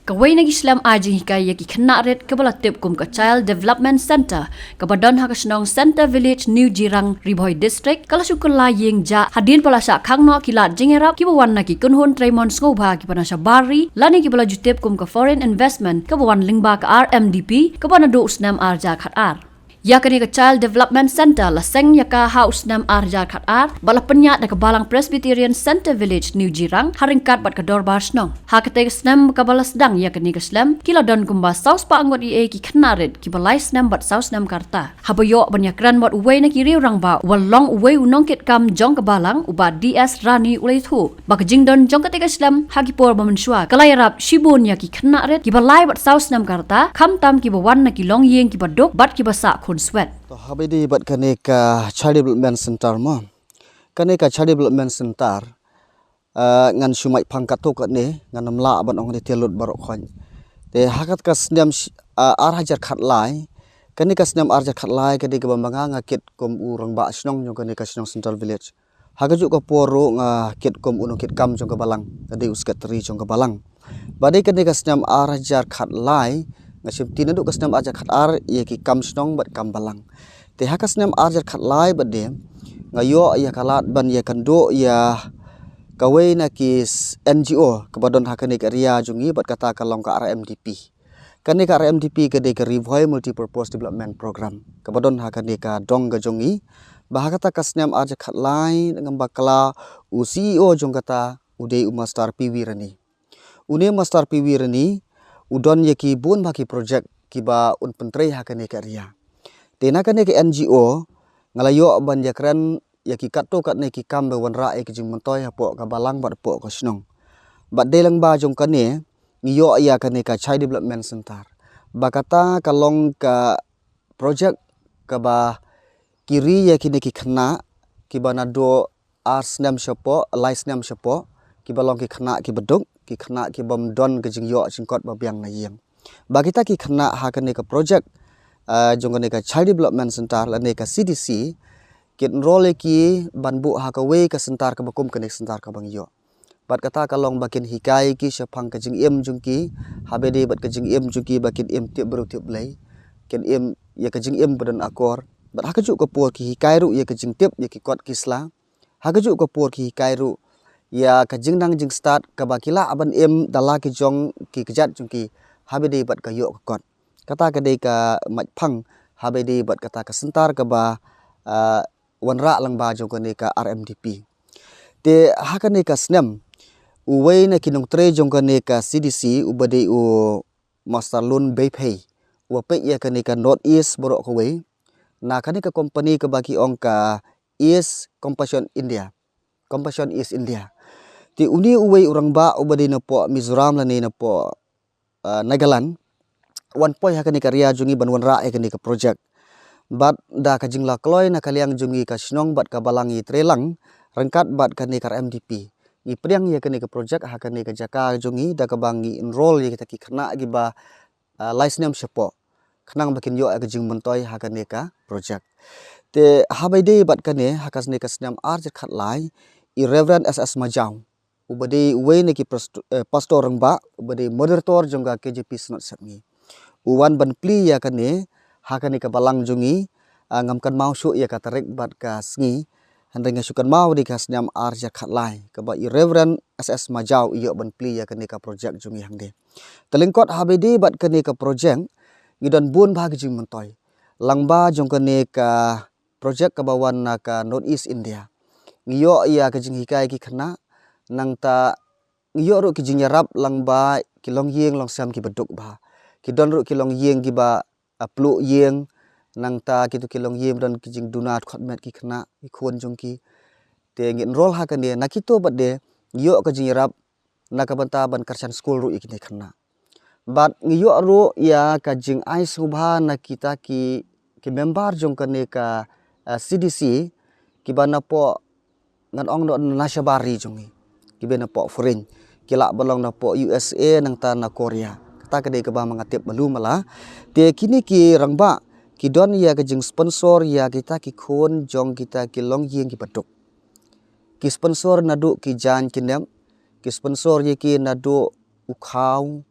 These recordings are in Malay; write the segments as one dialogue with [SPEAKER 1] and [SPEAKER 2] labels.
[SPEAKER 1] Kawai nagi Islam aji hikaya ki kena red kebala tip kum ka Child Development Center kebadan hakasnong Center Village New Jirang Riboy District kala syukul laying ja hadin pala sa kangno kilat jingerap kibawan na ki kunhun Raymond Ngobha ki panasya bari lani ki bala jutip kum ka Foreign Investment kebawan lingba ka RMDP kebana do usnam arja khat ar. Yakni ke Child Development Center laseng yaka haus nam arja khat ar bala penyat da kebalang Presbyterian Center Village New Jirang haringkat bat ke dorbar snong ha kete snam ka bala sedang yakni ke Islam kila don kumba saus pa angot ie ki knarit ki balai snam bat saus nam karta haboyo banyakran bat uwe na ki riurang ba walong uwe unong kit kam jong kebalang uba DS Rani ulai thu bak jingdon jong kete Islam hagipor bamensua kalayarap shibun ya ki knarit ki balai bat saus nam karta kham tam ki bawan na ki long yeng ki badok bat ki basa sweat.
[SPEAKER 2] Habidi bat kaneka Child Development Center mo. Kaneka Child Development Center ngan sumai pangkato kat ni ngan namla aban ong ni telut barok khon. Te hakat ka sniam hajar khat lai. Kaneka sniam arjar khat lai kadi ka bambanga ngakit kom urang ba snong nyong kaneka snong Central Village. Hagaju ka poro nga kit kom unong kit kam jong ka balang. Kadi uskat tri jong ka balang. Badai kaneka sniam arjar khat lai ngasim tinaduk kasnam ajar khat ar ye ki kam snong bat kam balang te hakasnam ajar khat lai bade ngayo ya kalat ban ye kando ya kawai na ki NGO kabadon hakane ka ria jungi bat kata kalong ka RMDP kane ka RMDP ke de ka Rivoy Multipurpose Development Program kabadon hakane ka dong ga jungi bahakata kasnam ajar khat lai ngam bakala u CEO jong kata ude Master PV Rani une Master PV Rani udon yaki bun baki project kiba un pentrei hakane ka ria tena kane ke NGO ngalayo ban jakran yaki katto kat ne ki kambe wanra e kijing mentoy hapo ka balang bat po ka snong bat delang ba jong kane ngiyo ya kane ka Child Development Center bakata kalong ka project ka ba kiri yaki ne ki khna kiba na do ars nam shopo lice nam shopo kiba long ki khna ki beduk ki khna ki bom don ke jing yo chingkot ba biang na yeng bagita ki khna ha ka ne ka project jong ne ka Child Development Center la ne ka CDC kit role ki banbu ha ka we ka center ka bakum ka ne center ka bang yo bat kata kalong bakin hikai ki shapang ka jing em jung ki habede bat ka jing em jung ki bakin em tip bru tip lei ken em ya ka jing em badan akor bat ha ka ju ka por ki hikai ru ya ka jing tip ya ki kot kisla ha ka ju ka por ki hikai ru ya ka jing nang jing start ka bakila aban em dala ki jong ki kejat jung ki habede bat ka yo ka kot kata ka de ka mach phang habede bat kata ka sentar ka ba wanra lang ba jong ka ne ka RMDP te ha ka ne ka snem uwei na kinong tre jong ka ne ka CDC ubade u master loan bay pay wa pe ya ka ne ka North East borok ka we na ka ne ka company ka baki ong ka East Compassion East India ti uni uwei urang ba ubade na po Mizoram la ne na po Nagaland one point ha kani karya jungi banwan ra e kani ka project bat da ka jingla kloy na kaliang jungi ka snong bat ka balangi trelang rangkat bat kani ka MDP ni priang ye kani ka project ha kani ka jaka jungi da ka bangi enroll ye kita ki khna gi ba license shapo khnang bakin yo ka jing montoy ha kani ka project te habaide bat kani ha kasne ka snam ar je khat lai i Reverend SS Majau ubade uwe ne ki pastor rangba ubade moderator jongga KJP snot satmi uwan ban pli ya kane ha kane ka balang jungi ngamkan mau su ya ka tarik bat ka sngi handeng sukan mau di kasnyam arja khat lai ka ba i Reverend SS Majau iyo ban pli ya kane ka project jungi hangde telingkot habedi bat kane ka project ngidon bun bha jing mentoy langba jong kane ka project ka bawan na ka North East India ngiyo ya ka jing hikai ki khna nang ta ngiyo ru ki jing yarap lang ba kilong yeng long sam ki beduk ba ki don ru kilong yeng ki ba aplu yeng nang ta ki tu kilong yeng don ki jing dunat khot met ki khna ki khon jong ki te ngin rol ha kan de nakito bat de ngiyo ka jing yarap na ka banta ban karsan school ru ikine khna bat ngiyo ru ya ka jing ai subha na kita ki member jong kan ne ka CDC ki bana po ngan ong no nasabari jongi kibena po foreign kila balong na po USA nang ta na Korea kata kade ka ba mga tip balu mala te kini ki rangba ki don ya ka jing sponsor ya kita ki khon jong kita ki long yeng ki patuk ki sponsor nadu ki jan kinem ki sponsor ye ki nadu ukhaw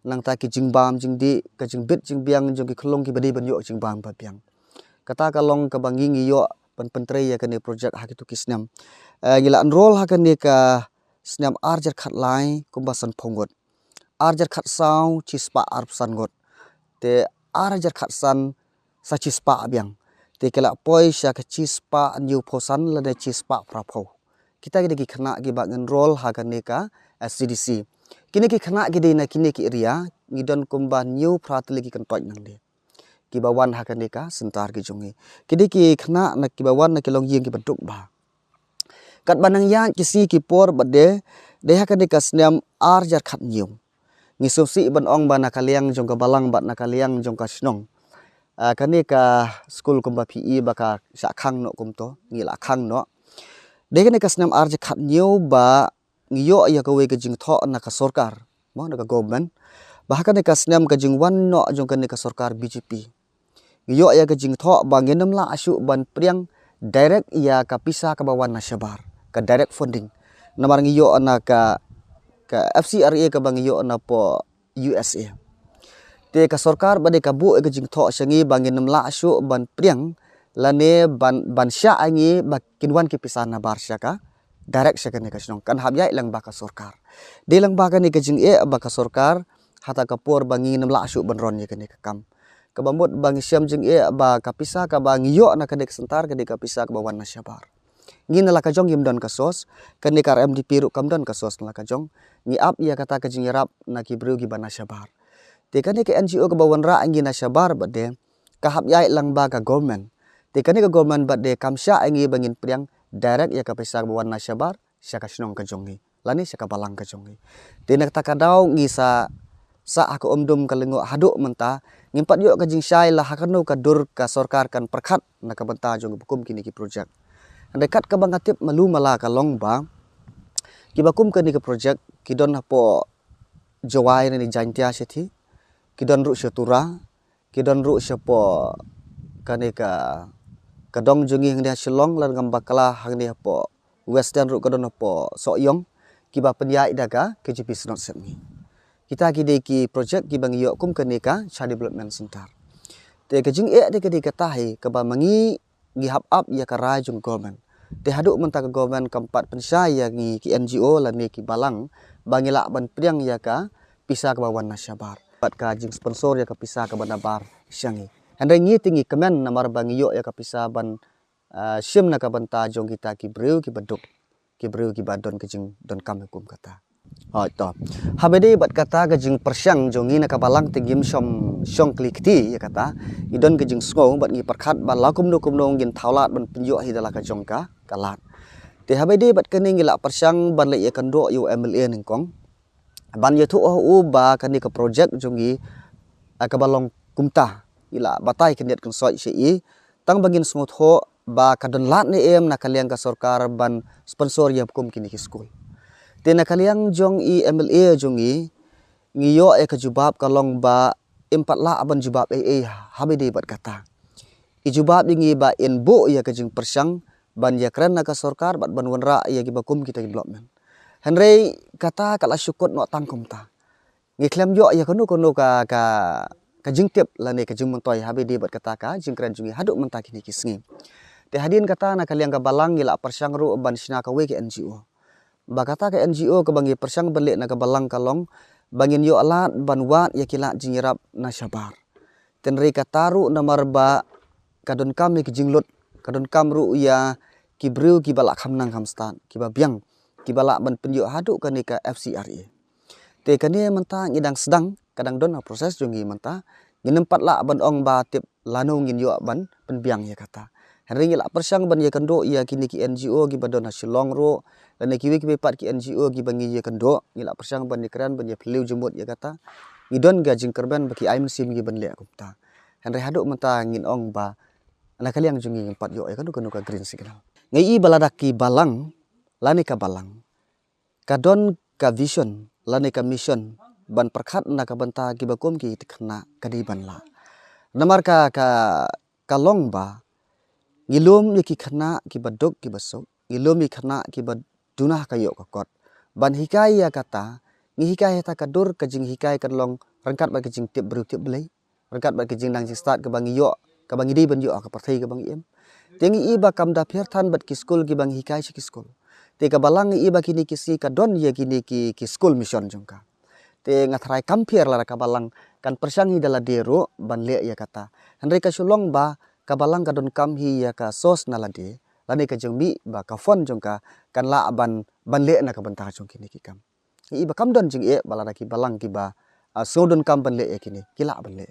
[SPEAKER 2] nang ta ki jingbam jingdi ka jingbit jingbiang jong ki khlong ki badi ban yo jingbam ba biang kata kalong ka bangi ngi yo pan pentre ya kane project ha ki tu kisnam ngila enroll ha kane ka snam arjer khat lai kumbasan phongot arjer khat sau chispa arpsan got te arjer khat san sa chispa biang te kala poi sha ka chispa new phosan la de chispa prapho kita ki khana ki ba enroll ha kane ka SCDC kini ki khana ki de na kini ki area ngidon kumba new pratli ki kantoi nang de ki bawan ha kane ka sentar ki jongi kini ki khana na ki bawan na ki long yeng ki bentuk ba kat banang ya ki si ki por bade de ha kane ka snam arjar khat new ngisum si ban ong ba na kaliang jong ka balang ba na kaliang jong ka snong kane ka school kumba PE ba ka sha khang no kum to ngila khang no de kane ka snam arjar khat new ba ngiyo ya ka we ka jing tho na ka sarkar mo na ka government bahkan ka snam ka jing wan no jong ka ne ka sarkar BJP ngiyo ya ka jing tho ba ngenam la asu ban priang direct ya ka pisa ka bawan na syabar ka direct funding namar ngiyo na ka FCRA ka bang ngiyo na po USA te ka sarkar ba de ka bu ka jing tho syangi ba ngenam la asu ban priang lane ban sya angi ba kinwan ki pisa na bar sya ka direct sya kane ka snong kan habyai lang ba ka sarkar de lang ba kane ka jing ba ka sarkar hata ka por bangi nam la asu ban ron ye kane ka kam ka bamut bang syam jing ba ka pisa ka ba ngiyo na kane ka sentar kane ka pisa ka bawan na syabar ngi na la ka jong yim don ka sos kane ka MDP ru kam don ka sos na ka jong ngi ap ya kata ka jing yarap na ki bru gi ban na syabar te kane ka NGO ka bawan ra ngi na syabar ba de ka habyai lang ba ka government te kane ka government ba de kam sya ngi bangin priang direct ya ka pisa bawan na syabar sya ka snong ka jongi lani sya ka balang ka jongi te nak ta ka daw ngi sa aku omdum ka lengo haduk menta ngimpat yo ka jing syai la hakano ka dur ka sarkar kan perkhat na ka benta jong bukum kini ki project andai kat ka bangatip malu mala ka long ba ki bakum kini ki project ki don po jawai ni jantia sethi ki don ru syatura ki don ru syapo kane ka kadong jungi hang dia Shillong lan ngam bakala hang dia po western ru kadon po Sokyong ki ba penyai daga KJP Senot Setmi kita ki de ki project ki bang yo kum kane ka Child Development Center te ka jing de ka de ka tahi ka ba mangi gi hap up ya ka rai jung government te haduk menta ka government kampat pensai ya ngi ki NGO lan ni ki balang bangila ban priang ya ka pisa ka bawan nasyabar pat ka jing sponsor ya ka pisa ka banabar syangi andai ngi tingi kemen namar bang yo ya ka pisa ban sim na ka banta jong kita ki breu ki baduk ki breu ki badon ke jing don kam hukum kata to habede bat kata ke jing persyang jongi na ka balang tingim syong klikti ya kata idon ke jing sko bat ngi perkhat ban lakum no kum nong gin thaulat ban penjo hi dala ka jong ka kalat te habede bat kene ngi la persyang ban le ya kando yo MLA ning kong ban ye thu u ba kani ka project jongi ka balong kumta ila batai keniat konsoi sei tang bangin smooth ho ba kadon lat ne em na kaliang ka sarkar ban sponsor ya hukum kini ki school te na kaliang jong i MLA jongi ngiyo e ka jubab kalong ba empat la aban jubab habide bat kata i jubab ngi ba in bo ya ka jing persyang ban ya kran na ka sarkar bat ban wanra ya gi bakum kita development henry kata kala syukut no tangkum ta ngi klem yo ya kono ka jing tip lane ka jing mengtoy habide bat kata ka jing kran jungi haduk menta kini kisngi te hadin kata na kaliang ka balang gila persyang ru ban sina ka we ke NGO ba kata ka NGO ka bangi persyang balik na ka balang kalong bangin yo alat ban wat ya kila jing yarap na syabar tenri kata ru namar ba kadon kam ni ki jing lut kadon kam ru ya ki breu ki balak kham nang kham stan ki ba biang ki balak ban penyo haduk ka ni ka FCRA te kani menta ngidang sedang kadang don proses jongi menta nginempat la ban ong ba tip lanu ngin yo ban penbiang ya kata henry ngila persyang ban ya kendo ya kini ki NGO gi badon Shillong ro dan ki wi pat ki NGO gi bangi ya kendo ngila persyang ban kran ban ya peliu jumut ya kata ngidon ga jing kerban baki aim sim gi ban le kumta henry haduk menta ngin ong ba ana kaliang jongi pat yo ya kendo ka green signal ngai baladak ki balang lani ka balang kadon ka vision lani ka mission ban perkhat na ka banta ki bakum ki khna kadi ban la namar ka long ba ngilum ki khna ki baduk ki basuk ngilum ki khna ki badunah ka yo ka kot ban hikai ya kata ngi hikai ta ka dur ka jing hikai ka long rangkat ba kijing tip bru tip belai rangkat ba kijing nang jing start ke bangi yo ke bangi di ban yo ke partai ke bangi em tengi i ba kam da pher than bat ki school ki bangi hikai ki school te ka balang i ba kini ki si ka don ye kini ki school mission jongka te ngathrai kampir la ka balang kan persangi dala dero ban le ya kata handai ka sulong ba ka balang ka don kam hi ya ka sos na la de lani ka jengmi ba ka fon jongka kan la ban le na ka banta jong kini ki kam i ba kam don jing e balada ki balang ki ba so don kam ban le e kini kila ban le